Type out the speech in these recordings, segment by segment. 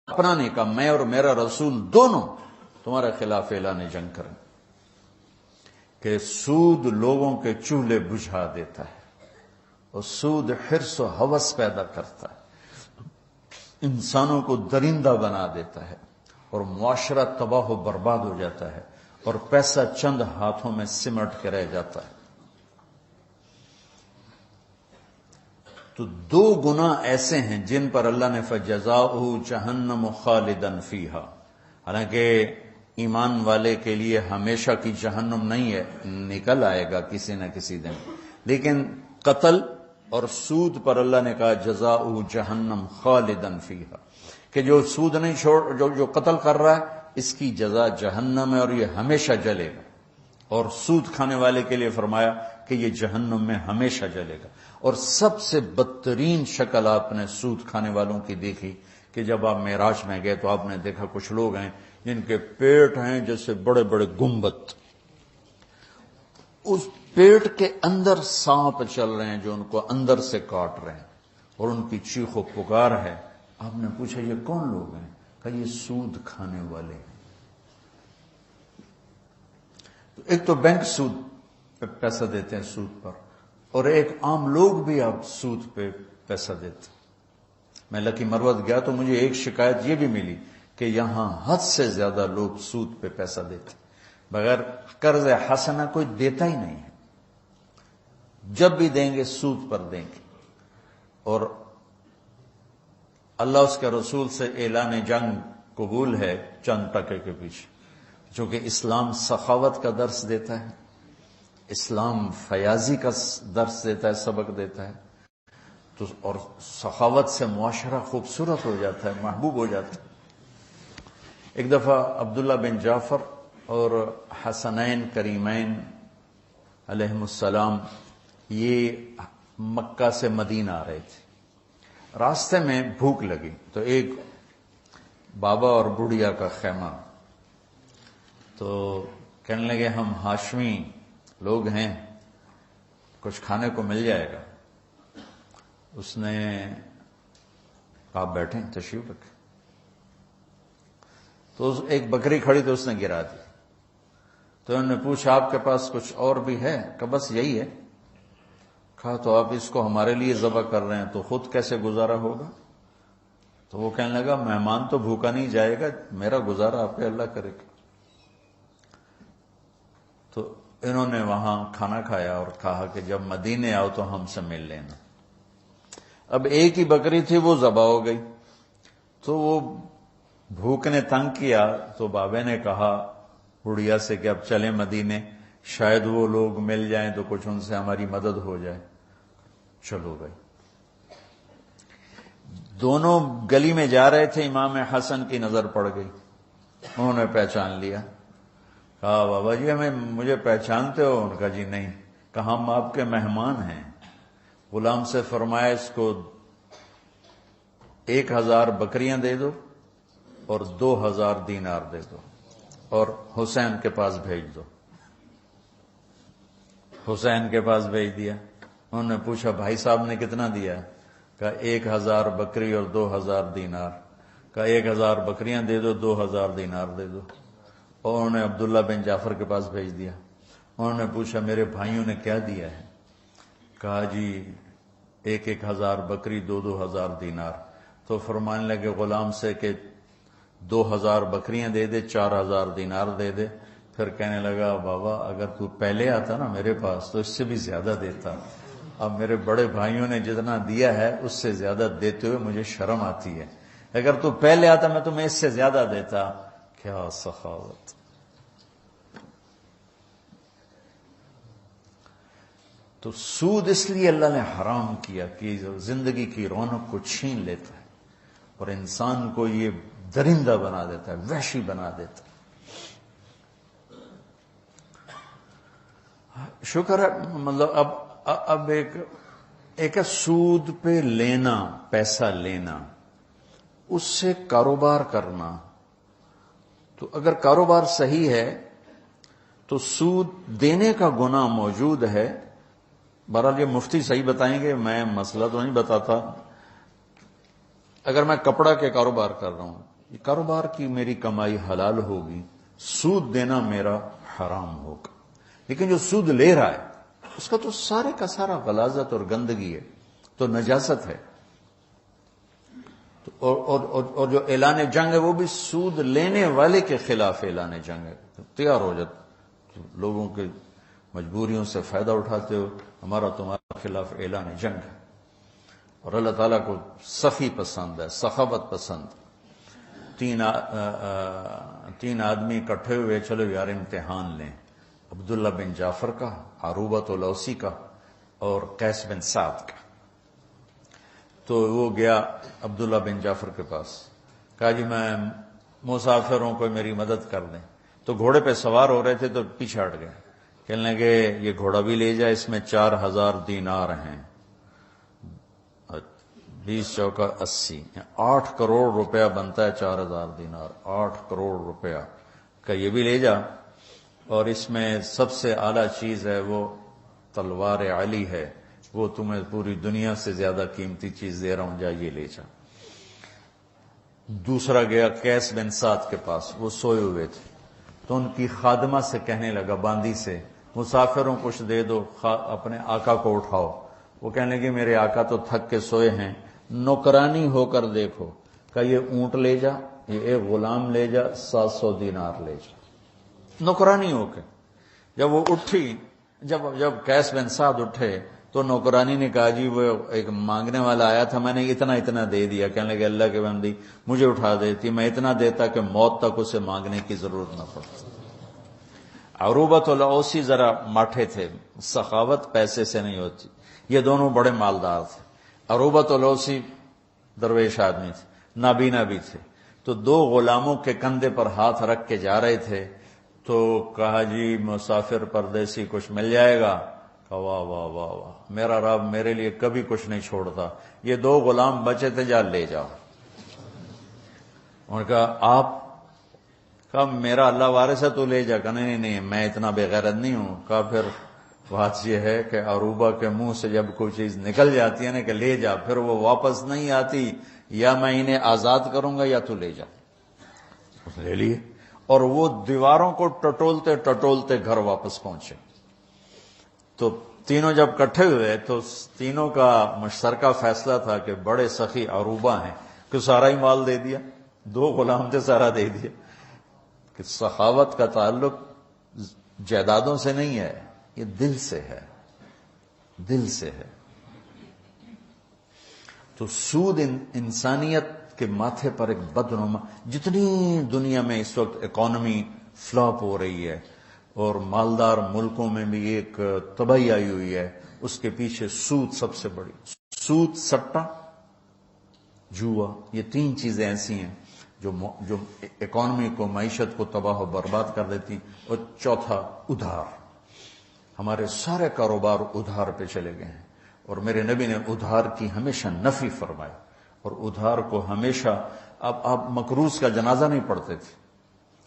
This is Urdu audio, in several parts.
اپنا نہیں کہا، میں اور میرا رسول دونوں تمہارے خلاف اعلان جنگ کریں کہ سود لوگوں کے چولہے بجھا دیتا ہے اور سود حرص و ہوس پیدا کرتا ہے، انسانوں کو درندہ بنا دیتا ہے اور معاشرہ تباہ و برباد ہو جاتا ہے اور پیسہ چند ہاتھوں میں سمٹ کے رہ جاتا ہے۔ تو دو گناہ ایسے ہیں جن پر اللہ نے فَجَزَاؤُهُ جَهَنَّمُ خَالِدًا فِيهَا، حالانکہ ایمان والے کے لیے ہمیشہ کی جہنم نہیں ہے، نکل آئے گا کسی نہ کسی دن، لیکن قتل اور سود پر اللہ نے کہا جزاؤه جہنم خالدًا فِيهَا، کہ جو سود نہیں چھوڑ جو قتل کر رہا ہے اس کی جزا جہنم ہے اور یہ ہمیشہ جلے گا، اور سود کھانے والے کے لیے فرمایا کہ یہ جہنم میں ہمیشہ جلے گا۔ اور سب سے بدترین شکل آپ نے سود کھانے والوں کی دیکھی کہ جب آپ معراج میں گئے تو آپ نے دیکھا کچھ لوگ ہیں جن کے پیٹ ہیں جیسے بڑے بڑے گنبد، اس پیٹ کے اندر سانپ چل رہے ہیں جو ان کو اندر سے کاٹ رہے ہیں اور ان کی چیخ و پکار ہے۔ آپ نے پوچھا یہ کون لوگ ہیں؟ کہا یہ سود کھانے والے ہیں۔ ایک تو بینک سود پہ پیسہ دیتے ہیں، سود پر، اور ایک عام لوگ بھی آپ سود پہ پیسہ دیتے۔ میں لکی مروت گیا تو مجھے ایک شکایت یہ بھی ملی کہ یہاں حد سے زیادہ لوگ سود پہ پیسہ دیتے، بغیر قرض حسنہ کوئی دیتا ہی نہیں ہے، جب بھی دیں گے سود پر دیں گے۔ اور اللہ اس کے رسول سے اعلان جنگ قبول ہے چند ٹکے کے پیچھے، چونکہ اسلام سخاوت کا درس دیتا ہے، اسلام فیاضی کا درس دیتا ہے، سبق دیتا ہے، تو اور سخاوت سے معاشرہ خوبصورت ہو جاتا ہے، محبوب ہو جاتا ہے۔ ایک دفعہ عبداللہ بن جعفر اور حسنین کریمین علیہم السلام یہ مکہ سے مدینہ آ رہے تھے، راستے میں بھوک لگی تو ایک بابا اور بڑھیا کا خیمہ، تو کہنے لگے ہم ہاشمی لوگ ہیں، کچھ کھانے کو مل جائے گا؟ اس نے آپ بیٹھیں، تشریف رکھیں۔ تو ایک بکری کھڑی تو اس نے گرا دی، تو انہوں نے پوچھا آپ کے پاس کچھ اور بھی ہے؟ کہ بس یہی ہے۔ کہا تو آپ اس کو ہمارے لیے ذبح کر رہے ہیں تو خود کیسے گزارا ہوگا؟ تو وہ کہنے لگا مہمان تو بھوکا نہیں جائے گا، میرا گزارا آپ پہ اللہ کرے گا۔ تو انہوں نے وہاں کھانا کھایا اور کہا کہ جب مدینے آؤ تو ہم سے مل لینا۔ اب ایک ہی بکری تھی، وہ ذبح ہو گئی، تو وہ بھوک نے تنگ کیا، تو بابے نے کہا بڑھیا سے کہ اب چلیں مدینے، شاید وہ لوگ مل جائیں تو کچھ ان سے ہماری مدد ہو جائے۔ چلو بھائی، دونوں گلی میں جا رہے تھے، امام حسن کی نظر پڑ گئی، انہوں نے پہچان لیا۔ کہا بابا جی مجھے پہچانتے ہو؟ ان کا جی نہیں۔ کہا ہم آپ کے مہمان ہیں۔ غلام سے فرمایا اس کو 1000 بکریاں دے دو اور 2000 دینار دے دو اور حسین کے پاس بھیج دو۔ حسین کے پاس بھیج دیا۔ انہوں نے پوچھا بھائی صاحب نے کتنا دیا؟ کہا 1000 بکری اور 2000 دینار۔ کہا 1000 بکریاں دے دو، 2000 دینار دے دو، اور انہوں نے عبداللہ بن جعفر کے پاس بھیج دیا۔ انہوں نے پوچھا میرے بھائیوں نے کیا دیا ہے؟ کہا جی 1000 بکری، 2000 دینار۔ تو فرمانے لگے غلام سے کہ 2000 بکریاں دے دے، 4000 دینار دے دے۔ پھر کہنے لگا بابا اگر تو پہلے آتا نا میرے پاس تو اس سے بھی زیادہ دیتا، اب میرے بڑے بھائیوں نے جتنا دیا ہے اس سے زیادہ دیتے ہوئے مجھے شرم آتی ہے، اگر تو پہلے آتا میں تمہیں اس سے زیادہ دیتا۔ کیا سخاوت! تو سود اس لیے اللہ نے حرام کیا کہ زندگی کی رونق کو چھین لیتا ہے اور انسان کو یہ درندہ بنا دیتا ہے، وحشی بنا دیتا ہے۔ شکر ہے، مطلب اب ایک سود پہ لینا، پیسہ لینا، اس سے کاروبار کرنا، تو اگر کاروبار صحیح ہے تو سود دینے کا گناہ موجود ہے۔ بہرحال یہ مفتی صحیح بتائیں گے، میں مسئلہ تو نہیں بتاتا۔ اگر میں کپڑا کے کاروبار کر رہا ہوں یہ کاروبار کی میری کمائی حلال ہوگی، سود دینا میرا حرام ہوگا۔ لیکن جو سود لے رہا ہے اس کا تو سارے کا سارا غلاظت اور گندگی ہے، تو نجاست ہے۔ اور جو اعلان جنگ ہے وہ بھی سود لینے والے کے خلاف اعلان جنگ ہے۔ تیار ہو جاتے لوگوں کے مجبوریوں سے فائدہ اٹھاتے ہو، ہمارا تمہارے خلاف اعلان جنگ ہے۔ اور اللہ تعالیٰ کو سخی پسند ہے، سخاوت پسند۔ تین آدمی اکٹھے ہوئے، چلو یار امتحان لیں، عبداللہ بن جعفر کا، عروبۃ الاوسی کا اور قیس بن سعد کا۔ تو وہ گیا عبداللہ بن جعفر کے پاس، کہا جی میں مسافر ہوں، کوئی میری مدد کر دیں۔ تو گھوڑے پہ سوار ہو رہے تھے تو پیچھے ہٹ گئے، کہنے لگے یہ گھوڑا بھی لے جائے، اس میں 4000 دینار ہیں، 20 چوکا 80، 8 کروڑ روپیہ بنتا ہے 4000 دینار، 8 کروڑ روپیہ کا یہ بھی لے جا، اور اس میں سب سے اعلیٰ چیز ہے وہ تلوار علی ہے، وہ تمہیں پوری دنیا سے زیادہ قیمتی چیز دے رہا ہوں، جا یہ لے جا۔ دوسرا گیا قیس بن سعد کے پاس، وہ سوئے ہوئے تھے، تو ان کی خادمہ سے کہنے لگا، باندی سے، مسافروں کچھ دے دو، اپنے آقا کو اٹھاؤ۔ وہ کہنے لگے میرے آقا تو تھک کے سوئے ہیں، نوکرانی ہو کر دیکھو، کہ یہ اونٹ لے جا، یہ ایک غلام لے جا، 700 دینار لے جا۔ نوکرانی ہو کے جب وہ اٹھی، جب قیس بن سعد اٹھے تو نوکرانی نے کہا جی وہ ایک مانگنے والا آیا تھا، میں نے اتنا دے دیا۔ کہنے لگے اللہ کے بندی مجھے اٹھا دیتی، میں اتنا دیتا کہ موت تک اسے مانگنے کی ضرورت نہ پڑتی۔ عروبۃ الاوسی ذرا ماٹھے تھے، سخاوت پیسے سے نہیں ہوتی، یہ دونوں بڑے مالدار تھے۔ عروبۃ الاوسی درویش آدمی تھے، نابینا بھی تھے، تو 2 غلاموں کے کندھے پر ہاتھ رکھ کے جا رہے تھے، تو کہا جی مسافر پردیسی کچھ مل جائے گا؟ کہا واہ واہ واہ واہ، میرا رب میرے لیے کبھی کچھ نہیں چھوڑتا، یہ 2 غلام بچے تھے، جا لے جاؤ۔ انہوں نے کہا آپ؟ کہا میرا اللہ وارث ہے، تو لے جا۔ کہا نہیں میں اتنا بے غیرت نہیں ہوں۔ کہا پھر بات یہ ہے کہ عروبہ کے منہ سے جب کوئی چیز نکل جاتی ہے نا کہ لے جا، پھر وہ واپس نہیں آتی، یا میں انہیں آزاد کروں گا یا تو لے جا۔ اس نے لے لیے، اور وہ دیواروں کو ٹٹولتے ٹٹولتے گھر واپس پہنچے۔ تو تینوں جب اکٹھے ہوئے تو تینوں کا مشترکہ فیصلہ تھا کہ بڑے سخی عروبہ ہیں کہ سارا ہی مال دے دیا، 2 غلام تھے، سارا دے دیا۔ کہ سخاوت کا تعلق جائیدادوں سے نہیں ہے، یہ دل سے ہے، دل سے ہے۔ تو سود انسانیت کے ماتھے پر ایک بدنما، جتنی دنیا میں اس وقت اکانومی فلاپ ہو رہی ہے اور مالدار ملکوں میں بھی ایک تباہی آئی ہوئی ہے، اس کے پیچھے سود سب سے بڑی، سود، سٹا، جوا، یہ 3 چیزیں ایسی ہیں جو اکانومی کو، معیشت کو تباہ و برباد کر دیتی۔ اور چوتھا ادھار، ہمارے سارے کاروبار ادھار پہ چلے گئے ہیں، اور میرے نبی نے ادھار کی ہمیشہ نفی فرمائی، اور ادھار کو ہمیشہ، اب آپ مقروض کا جنازہ نہیں پڑھتے تھے،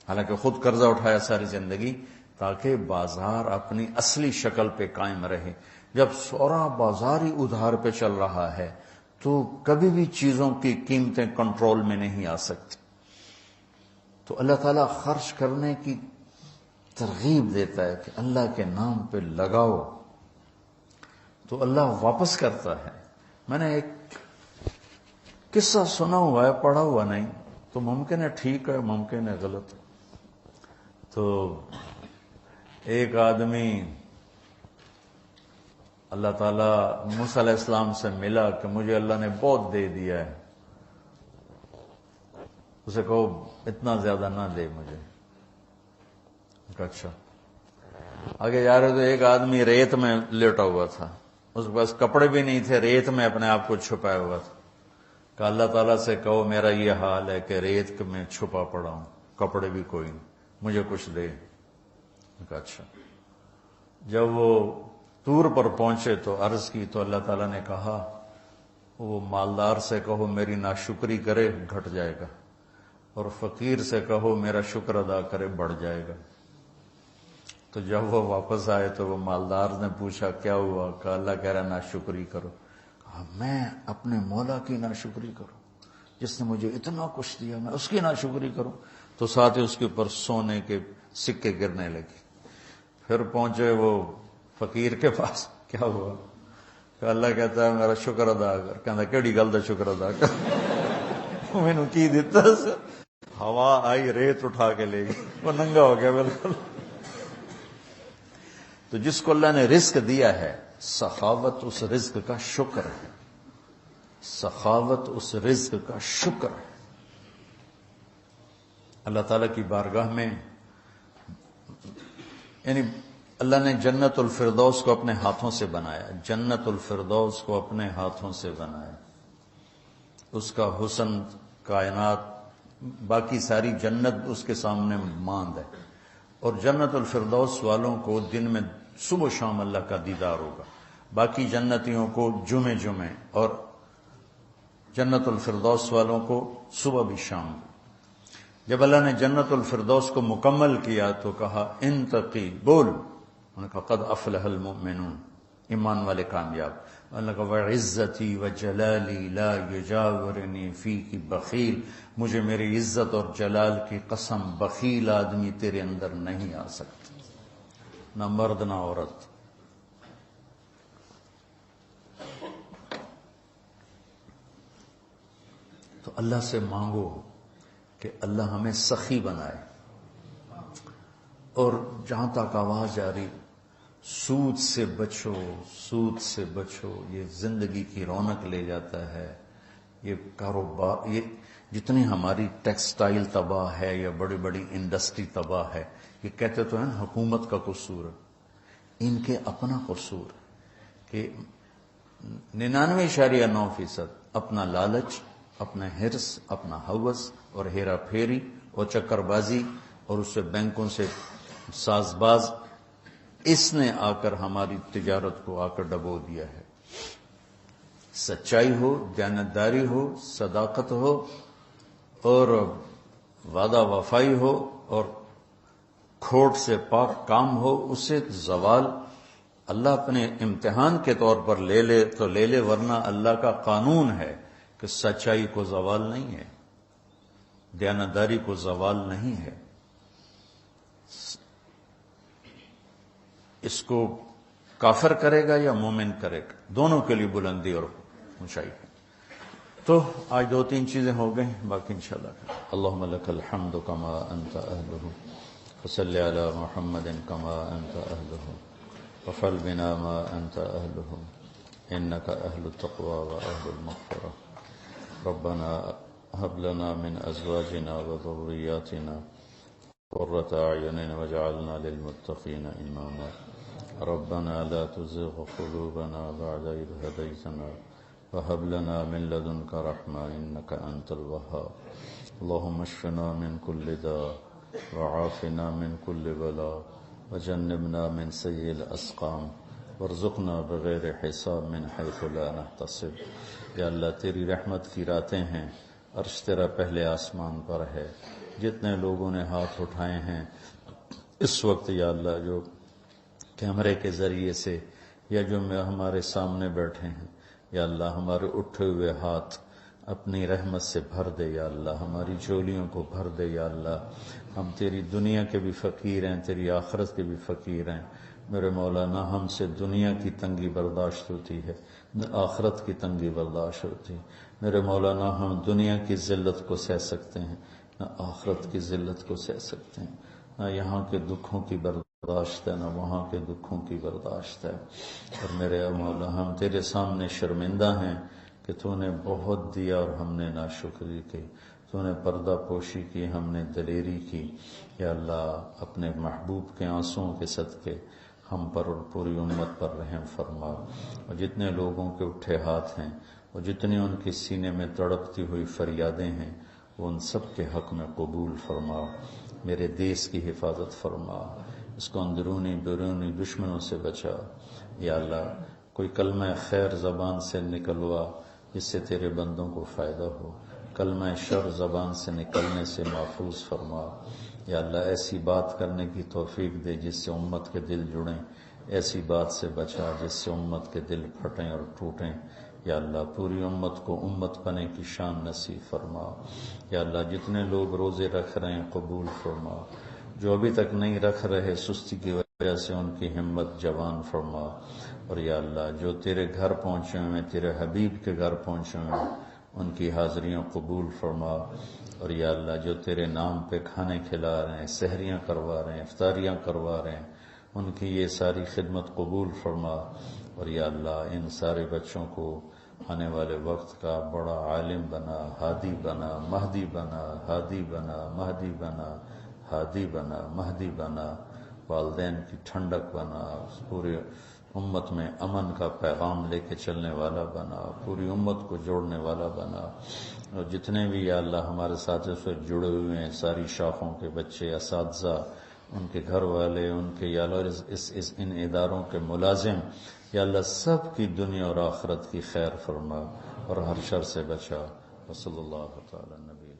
حالانکہ خود قرضہ اٹھایا ساری زندگی تاکہ بازار اپنی اصلی شکل پہ قائم رہے۔ جب سورا بازار ہی ادھار پہ چل رہا ہے تو کبھی بھی چیزوں کی قیمتیں کنٹرول میں نہیں آ سکتی۔ تو اللہ تعالیٰ خرچ کرنے کی ترغیب دیتا ہے کہ اللہ کے نام پہ لگاؤ، تو اللہ واپس کرتا ہے۔ میں نے ایک قصہ سنا ہوا ہے، پڑھا ہوا نہیں، تو ممکن ہے ٹھیک ہے، ممکن ہے غلط۔ تو ایک آدمی اللہ تعالیٰ موسیٰ علیہ السلام سے ملا کہ مجھے اللہ نے بہت دے دیا ہے، اسے کہو اتنا زیادہ نہ دے مجھے۔ اچھا، آگے جا رہے تو ایک آدمی ریت میں لیٹا ہوا تھا، اس کے پاس کپڑے بھی نہیں تھے، ریت میں اپنے آپ کو چھپایا ہوا تھا۔ کہ اللہ تعالیٰ سے کہو میرا یہ حال ہے کہ ریت میں چھپا پڑا ہوں، کپڑے بھی کوئی نہیں، مجھے کچھ دے۔ اچھا، جب وہ طور پر پہنچے تو عرض کی تو اللہ تعالیٰ نے کہا وہ مالدار سے کہو میری ناشکری کرے گھٹ جائے گا، اور فقیر سے کہو میرا شکر ادا کرے بڑھ جائے گا۔ تو جب وہ واپس آئے تو وہ مالدار نے پوچھا کیا ہوا؟ کہا اللہ کہہ رہا ناشکری کرو۔ کہا میں اپنے مولا کی ناشکری کروں؟ جس نے مجھے اتنا کچھ دیا میں اس کی ناشکری کروں؟ تو ساتھ ہی اس کے اوپر سونے کے سکے گرنے لگے. پھر پہنچے وہ فقیر کے پاس. کیا ہوا؟ کہ اللہ کہتا ہے میرا شکر ادا کر. کہتا کیڑی گل دا شکر ادا کر؟ مینوں کی دیتا؟ ہوا آئی ریت اٹھا کے لے گئی, وہ ننگا ہو گیا بالکل. تو جس کو اللہ نے رزق دیا ہے, سخاوت اس رزق کا شکر ہے. سخاوت اس رزق کا شکر ہے. اللہ تعالیٰ کی بارگاہ میں یعنی اللہ نے جنت الفردوس کو اپنے ہاتھوں سے بنایا. جنت الفردوس کو اپنے ہاتھوں سے بنایا. اس کا حسن کائنات باقی ساری جنت اس کے سامنے ماند ہے. اور جنت الفردوس والوں کو دن میں صبح و شام اللہ کا دیدار ہوگا. باقی جنتیوں کو جمعے جمعے, اور جنت الفردوس والوں کو صبح بھی شام. جب اللہ نے جنت الفردوس کو مکمل کیا تو کہا انتقی بول. انہوں نے کہا قد افلح المؤمنون, ایمان والے کامیاب. اللہ نے کہا وعزتی وجلالی لا یجاورنی فیک بخیل. مجھے میری عزت اور جلال کی قسم بخیل آدمی تیرے اندر نہیں آ سکتا, نہ مرد نہ عورت. تو اللہ سے مانگو کہ اللہ ہمیں سخی بنائے. اور جہاں تک آواز جاری, سود سے بچو, سود سے بچو. یہ زندگی کی رونق لے جاتا ہے. یہ کاروبار, یہ جتنی ہماری ٹیکسٹائل تباہ ہے یا بڑی بڑی انڈسٹری تباہ ہے, یہ کہتے تو ہیں حکومت کا قصور ہے. ان کے اپنا قصور کہ 99.9% اپنا لالچ, اپنا حرص, اپنا ہوس اور ہیرا پھیری اور چکر بازی اور اس سے بینکوں سے ساز باز, اس نے آ کر ہماری تجارت کو آ کر ڈبو دیا ہے. سچائی ہو, دیانتداری ہو, صداقت ہو اور وعدہ وفائی ہو اور کھوٹ سے پاک کام ہو, اسے زوال اللہ اپنے امتحان کے طور پر لے لے تو لے لے, ورنہ اللہ کا قانون ہے کہ سچائی کو زوال نہیں ہے, دیانتداری کو زوال نہیں ہے. اس کو کافر کرے گا یا مومن کرے گا, دونوں کے لیے بلندی اور اونچائی ہے. تو آج 2-3 چیزیں ہو گئیں, باقی انشاءاللہ. اللہم لک الحمد کما انت اہلہ فصل علی محمد کما انت اہلہ وفعل بنا ما انت اہلہ انک اہل التقوی و اہل المغفرہ. ربنا هب لنا من ازواجنا وذرياتنا قرة اعین واجعلنا للمتقین اماما. ربنا لا تزغ قلوبنا بعد إذ هديتنا وهب لنا من لدنك رحمة إنك أنت الوهاب. اللهم اشفنا من كل داء وعافنا من كل بلاء وجنبنا من سيء الأسقام وارزقنا بغیر حساب من حيث لا نحتسب. یا اللہ تیری رحمت کی راتیں ہیں, عرش تیرا پہلے آسمان پر ہے. جتنے لوگوں نے ہاتھ اٹھائے ہیں اس وقت یا اللہ, جو کیمرے کے ذریعے سے یا جو ہمارے سامنے بیٹھے ہیں, یا اللہ ہمارے اٹھے ہوئے ہاتھ اپنی رحمت سے بھر دے. یا اللہ ہماری جھولیوں کو بھر دے. یا اللہ ہم تیری دنیا کے بھی فقیر ہیں, تیری آخرت کے بھی فقیر ہیں. میرے مولانا ہم سے دنیا کی تنگی برداشت ہوتی ہے, نہ آخرت کی تنگی برداشت ہوتی. میرے مولانا ہم دنیا کی ذلت کو سہ سکتے ہیں, نہ آخرت کی ذلت کو سہ سکتے ہیں. نہ یہاں کے دکھوں کی برداشت ہے, نہ وہاں کے دکھوں کی برداشت ہے. اور میرے مولا ہم تیرے سامنے شرمندہ ہیں کہ تو نے بہت دیا اور ہم نے ناشکری کی. تو نے پردہ پوشی کی, ہم نے دلیری کی. یا اللہ اپنے محبوب کے آنسوؤں کے صدقے ہم پر اور پوری امت پر رحم فرما. اور جتنے لوگوں کے اٹھے ہاتھ ہیں اور جتنی ان کے سینے میں تڑپتی ہوئی فریادیں ہیں, وہ ان سب کے حق میں قبول فرما. میرے دیس کی حفاظت فرما, اس کو اندرونی بیرونی دشمنوں سے بچا. یا اللہ کوئی کلمہ خیر زبان سے نکلوا جس سے تیرے بندوں کو فائدہ ہو, کلمہ شر زبان سے نکلنے سے محفوظ فرما. یا اللہ ایسی بات کرنے کی توفیق دے جس سے امت کے دل جڑیں, ایسی بات سے بچا جس سے امت کے دل پھٹیں اور ٹوٹیں. یا اللہ پوری امت کو امت بنے کی شان نصیب فرما. یا اللہ جتنے لوگ روزے رکھ رہے ہیں قبول فرما، جو ابھی تک نہیں رکھ رہے سستی کی وجہ سے ان کی ہمت جوان فرما. اور یا اللہ جو تیرے گھر پہنچے ہوئے، تیرے حبیب کے گھر پہنچے ہوئے، ان کی حاضریوں قبول فرما. اور یا اللہ جو تیرے نام پہ کھانے کھلا رہے ہیں، سحریاں کروا رہے ہیں، افطاریاں کروا رہے ہیں، ان کی یہ ساری خدمت قبول فرما. اور یا اللہ ان سارے بچوں کو آنے والے وقت کا بڑا عالم بنا، ہادی بنا، مہدی بنا، ہادی بنا، مہدی بنا، ہادی بنا، مہدی بنا. والدین کی ٹھنڈک بنا، پورے امت میں امن کا پیغام لے کے چلنے والا بنا، پوری امت کو جوڑنے والا بنا. اور جتنے بھی یا اللہ ہمارے ساتھ سے جڑے ہوئے ہیں، ساری شاخوں کے بچے، اساتذہ، ان کے گھر والے، ان کے یا اللہ ان اداروں کے ملازم، یا اللہ سب کی دنیا اور آخرت کی خیر فرما اور ہر شر سے بچا. وصلی اللہ تعالی نبی